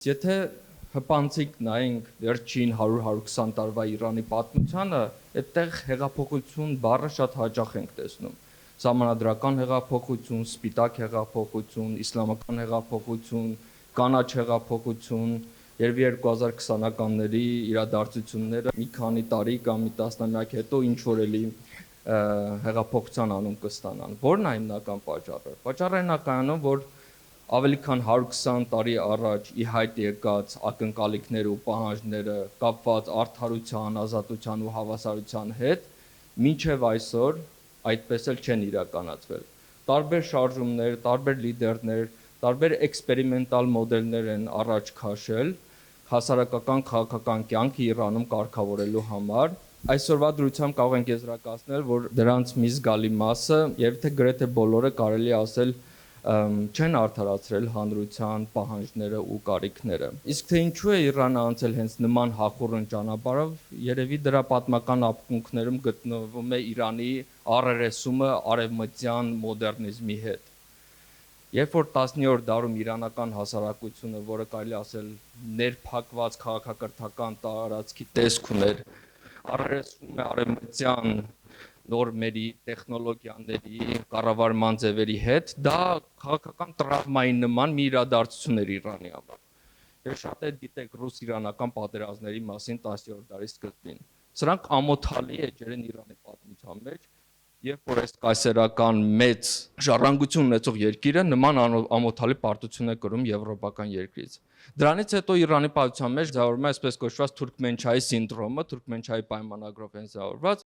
Եթե հպանցիկ նայենք վերջին 100-120 տարվա Իրանի պատմությանը, այդտեղ հեղափոխություն բառը շատ հաճախ ենք տեսնում։ Սահմանադրական հեղափոխություն, սպիտակ հեղափոխություն, իսլամական հեղափոխություն, կանաչ հեղափոխություն, երբ 2020-ականների իրադարձությունները մի քանի տարի կամ մի տասնամյակ հետո ինչ որ էլի հեղափոխության անուն կստանան։ Որն է հիմնական պատճառը։ Պատճառը հիմնականում, որ ավելի քան 120 տարի առաջ ի հայտ եկած ակնկալիքները ու պահանջները կապված արդարության, ազատության ու հավասարության հետ մինչև այսօր այդպես էլ չեն իրականացվել։ Տարբեր շարժումներ, տարբեր լիդերներ, տարբեր էքսպերիմենտալ մոդելներ են առաջ քաշել հասարակական քաղաքական կյանքը Իրանում կարգավորելու համար։ Այսօրվա դրությամբ կարող ենք եզրակացնել, որ դրանց մի զգալի մասը եւ թե գրեթե բոլորը կարելի ասել չեն արդարացրել հանրության պահանջները ու կարիքները։ Իսկ թե ինչու է Իրանը անցել հենց նման հախուռն ճանապարհով, երևի դրա պատմական ակունքներում գտնվում է Իրանի առերեսումը արևմտյան մոդեռնիզմի հետ։ Երբ որ 19-րդ դարում իրանական հասարակությունը, որը կարելի ասել ներփակված քաղաքակրթական տարածքի տեսք ուներ, առերեսվում է արևմտյան նորմերի, տեխնոլոգիաների, կառավարման ձևերի հետ, դա քաղաքական տրավմայի նման մի իրադարձություն էր Իրանի համար։ Եվ շատ գիտեք ռուս-իրանական պատերազմների մասին 10-րդ դարի սկզբին։ Սրանք ամոթալի էջեր են Իրանի պատմության մեջ, երբ որ այս կայսերական մեծ ժառանգություն ունեցող երկիրը նման ամոթալի պարտություն է կրում եվրոպական երկրից։ Դրանից հետո Իրանի պատմության մեջ ձևավորվում է այսպես կոչված Թուրքմենչայի սինդրոմը, Թուրքմենչայի պայմանագրով են ձևավորված,